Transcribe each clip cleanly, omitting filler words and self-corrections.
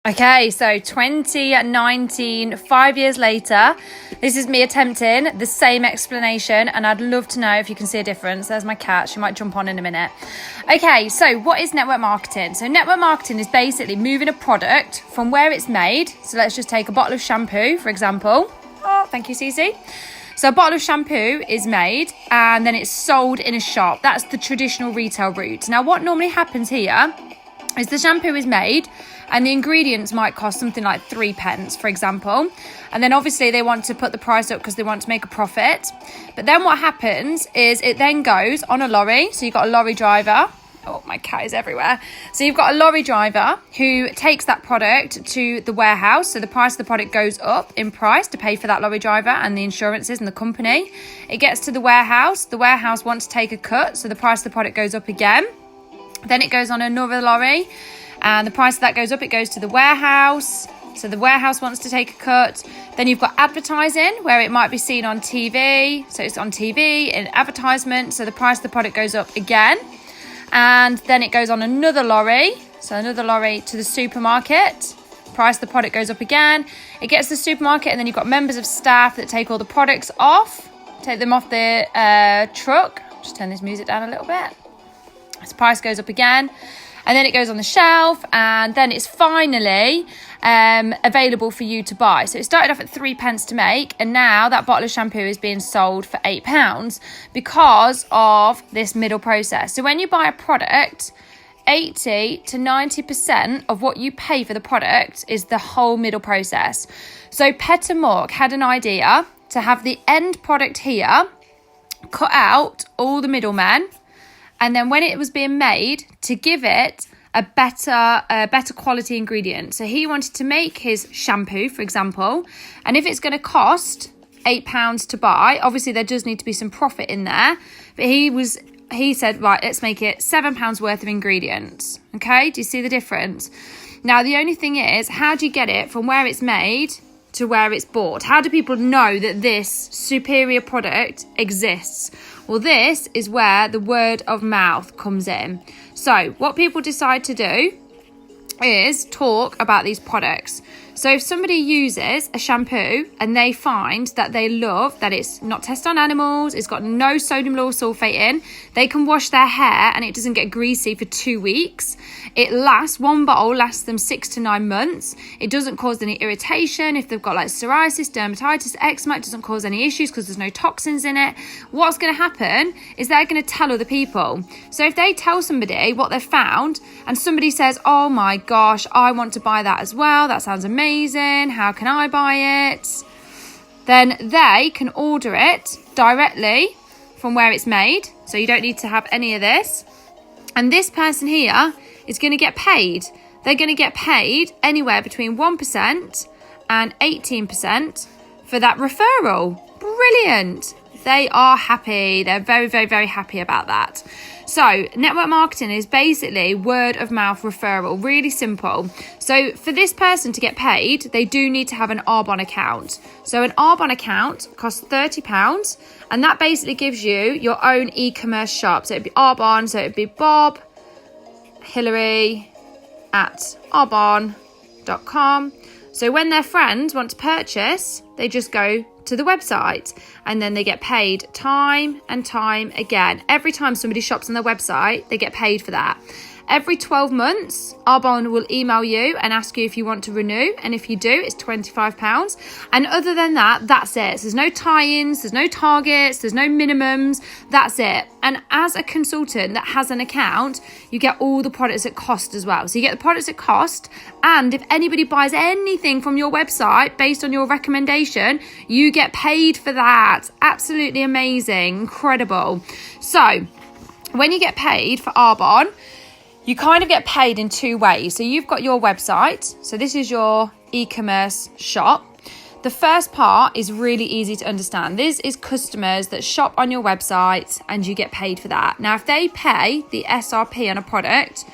Okay, so 2019, 5 years later, this is me attempting the same explanation, and I'd love to know if you can see a difference. There's my cat. She might jump on in a minute. Okay, so what is network marketing? So network marketing is basically moving a product from where it's made. So let's just take a bottle of shampoo, for example. Oh, thank you, Cece. So a bottle of shampoo is made and then it's sold in a shop. That's the traditional retail route. Now, what normally happens here is the shampoo is made and the ingredients might cost something like 3p, for example. And then obviously they want to put the price up because they want to make a profit. But then what happens is it then goes on a lorry. So you've got a lorry driver. Oh, my cat is everywhere. So you've got a lorry driver who takes that product to the warehouse. So the price of the product goes up in price to pay for that lorry driver and the insurances and the company. It gets to the warehouse. The warehouse wants to take a cut. So the price of the product goes up again. Then it goes on another lorry. And the price of that goes up, it goes to the warehouse. So the warehouse wants to take a cut. Then you've got advertising, where it might be seen on TV. So it's on TV, in advertisement. So the price of the product goes up again. And then it goes on another lorry. So another lorry to the supermarket. Price of the product goes up again. It gets to the supermarket, and then you've got members of staff that take all the products off. Take them off the truck. Just turn this music down a little bit. So price goes up again. And then it goes on the shelf, and then it's finally available for you to buy. So it started off at 3p to make, and now that bottle of shampoo is being sold for £8 because of this middle process. So when you buy a product, 80 to 90% of what you pay for the product is the whole middle process. So Petter Mork had an idea to have the end product here, cut out all the middlemen, and then when it was being made, to give it a better quality ingredient. So he wanted to make his shampoo, for example, and if it's going to cost £8 to buy, obviously there does need to be some profit in there. But he said, right, let's make it £7 worth of ingredients. Okay, do you see the difference? Now, the only thing is, how do you get it from where it's made to where it's bought? How do people know that this superior product exists? Well, this is where the word of mouth comes in. So what people decide to do is talk about these products. So if somebody uses a shampoo and they find that they love that it's not tested on animals, it's got no sodium lauryl sulfate in, they can wash their hair and it doesn't get greasy for 2 weeks. One bottle lasts them 6 to 9 months. It doesn't cause any irritation. If they've got like psoriasis, dermatitis, eczema, it doesn't cause any issues because there's no toxins in it. What's going to happen is they're going to tell other people. So if they tell somebody what they've found and somebody says, oh my gosh, I want to buy that as well, that sounds amazing, how can I buy it? Then they can order it directly from where it's made. So you don't need to have any of this. And this person here is going to get paid. They're going to get paid anywhere between 1% and 18% for that referral. Brilliant. They are happy. They're very, very, very happy about that. So network marketing is basically word of mouth referral, really simple. So for this person to get paid, they do need to have an Arbonne account. So an Arbonne account costs £30, and that basically gives you your own e-commerce shop. So it'd be Arbonne, so it'd be Bob Hillary at arbonne.com. So when their friends want to purchase, they just go to the website and then they get paid time and time again. Every time somebody shops on their website, they get paid for that. Every 12 months, Arbonne will email you and ask you if you want to renew. And if you do, it's £25. And other than that, that's it. So there's no tie-ins, there's no targets, there's no minimums. That's it. And as a consultant that has an account, you get all the products at cost as well. So you get the products at cost. And if anybody buys anything from your website based on your recommendation, you get paid for that. Absolutely amazing. Incredible. So when you get paid for Arbonne, you kind of get paid in 2 ways. So you've got your website. So this is your e-commerce shop. The first part is really easy to understand. This is customers that shop on your website and you get paid for that. Now, if they pay the SRP on a product,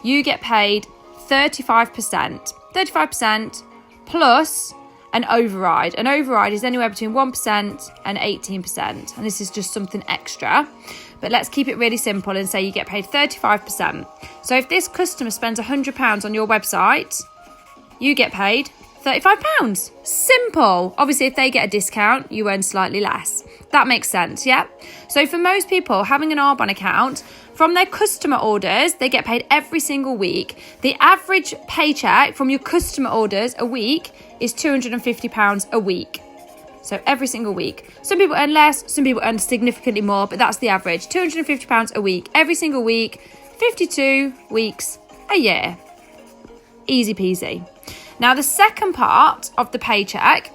you get paid 35%. 35% plus an override. An override is anywhere between 1% and 18%. And this is just something extra. But let's keep it really simple and say you get paid 35%. So if this customer spends £100 on your website, you get paid £35. Simple. Obviously, if they get a discount, you earn slightly less. That makes sense, yeah? So for most people, having an Arbonne account, from their customer orders, they get paid every single week. The average paycheck from your customer orders a week is £250 a week. So every single week. Some people earn less, some people earn significantly more, but that's the average. £250 a week, every single week, 52 weeks a year. Easy peasy. Now, the second part of the paycheck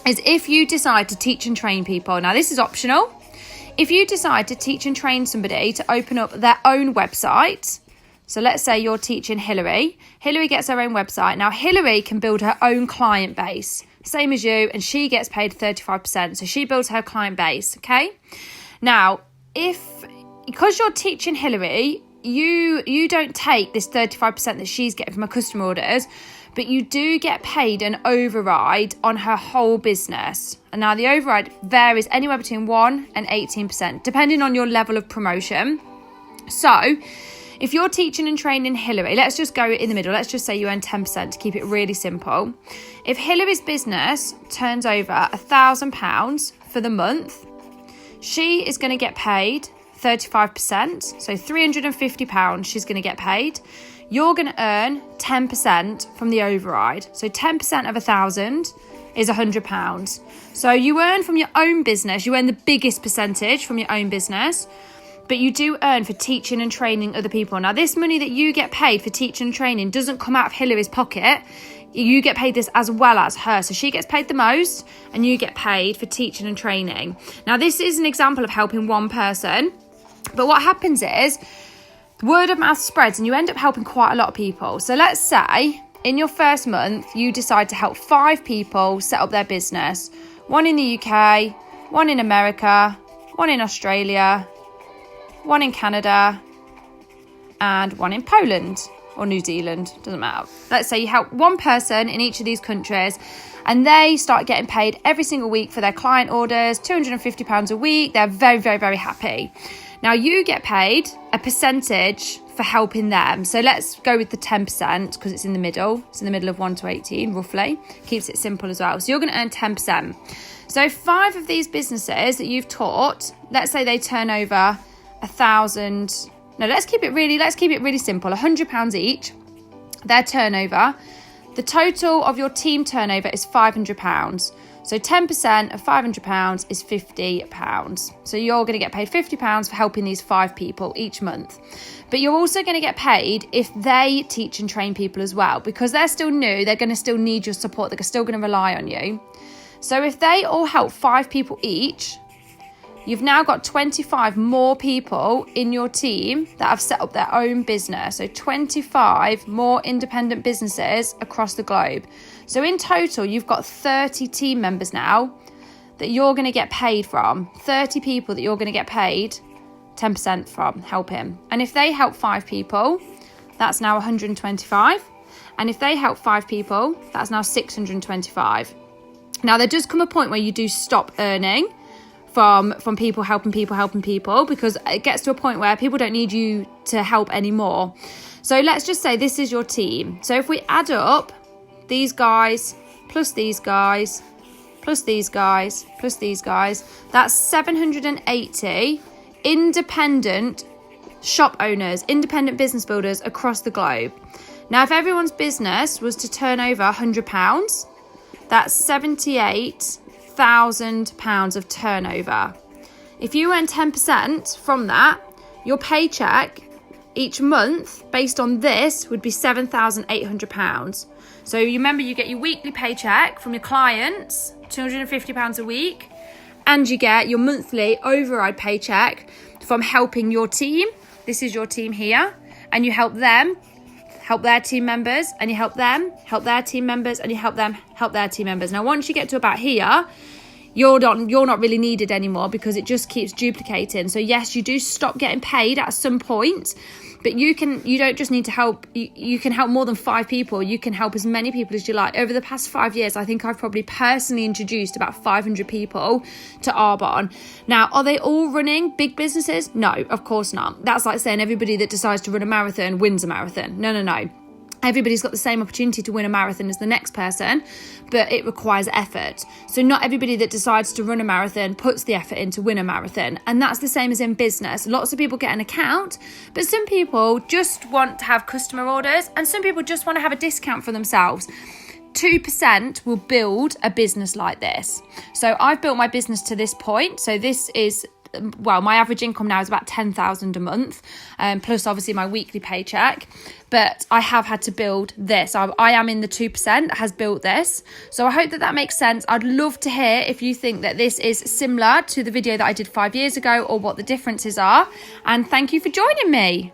is if you decide to teach and train people. Now, this is optional. If you decide to teach and train somebody to open up their own website, so let's say you're teaching Hillary. Hillary gets her own website. Now, Hillary can build her own client base, same as you, and she gets paid 35%. So she builds her client base, okay? Now, because you're teaching Hillary, you don't take this 35% that she's getting from her customer orders, but you do get paid an override on her whole business. And now the override varies anywhere between 1 and 18%, depending on your level of promotion. So if you're teaching and training Hillary, let's just go in the middle. Let's just say you earn 10% to keep it really simple. If Hillary's business turns over £1,000 for the month, she is going to get paid 35%. So £350 she's going to get paid. You're going to earn 10% from the override. So 10% of 1,000 is £100. So you earn from your own business, you earn the biggest percentage from your own business, but you do earn for teaching and training other people. Now, this money that you get paid for teaching and training doesn't come out of Hillary's pocket. You get paid this as well as her. So she gets paid the most and you get paid for teaching and training. Now, this is an example of helping one person, but what happens is word of mouth spreads and you end up helping quite a lot of people. So let's say in your first month, you decide to help 5 people set up their business. 1 in the UK, 1 in America, 1 in Australia, 1 in Canada, and 1 in Poland or New Zealand, doesn't matter. Let's say you help 1 person in each of these countries and they start getting paid every single week for their client orders, £250 a week. They're very, very, very happy. Now, you get paid a percentage for helping them. So let's go with the 10% because it's in the middle. It's in the middle of 1 to 18, roughly. Keeps it simple as well. So you're going to earn 10%. So 5 of these businesses that you've taught, let's say they turn over 1,000. No, let's keep it really simple. £100 each, their turnover. The total of your team turnover is £500. So 10% of £500 is £50. So you're going to get paid £50 for helping these 5 people each month. But you're also going to get paid if they teach and train people as well. Because they're still new, they're going to still need your support. They're still going to rely on you. So if they all help 5 people each, you've now got 25 more people in your team that have set up their own business. So 25 more independent businesses across the globe. So in total, you've got 30 team members now that you're going to get paid from. 30 people that you're going to get paid 10% from helping. And if they help 5 people, that's now 125. And if they help 5 people, that's now 625. Now, there does come a point where you do stop earning from people helping people because it gets to a point where people don't need you to help anymore. So let's just say this is your team. So if we add up these guys plus these guys plus these guys plus these guys, that's 780 independent shop owners, independent business builders across the globe. Now, if everyone's business was to turn over £100, that's £78,000 of turnover. If you earn 10% from that, your paycheck each month based on this would be £7,800. So you remember, you get your weekly paycheck from your clients, £250 a week, and you get your monthly override paycheck from helping your team. This is your team here, and you help them help their team members, and you help them help their team members, and you help them help their team members. Now, once you get to about here, you're not really needed anymore because it just keeps duplicating. So yes, you do stop getting paid at some point, but you don't just need to help. You can help more than 5 people. You can help as many people as you like. Over the past 5 years, I think I've probably personally introduced about 500 people to Arbonne. Now, are they all running big businesses? No, of course not. That's like saying everybody that decides to run a marathon wins a marathon. No. Everybody's got the same opportunity to win a marathon as the next person, but it requires effort. So not everybody that decides to run a marathon puts the effort in to win a marathon. And that's the same as in business. Lots of people get an account, but some people just want to have customer orders, and some people just want to have a discount for themselves. 2% will build a business like this. So I've built my business to this point. So this is, well, my average income now is about 10,000 a month, plus obviously my weekly paycheck. But I have had to build this. I am in the 2% that has built this. So I hope that that makes sense. I'd love to hear if you think that this is similar to the video that I did 5 years ago, or what the differences are. And thank you for joining me.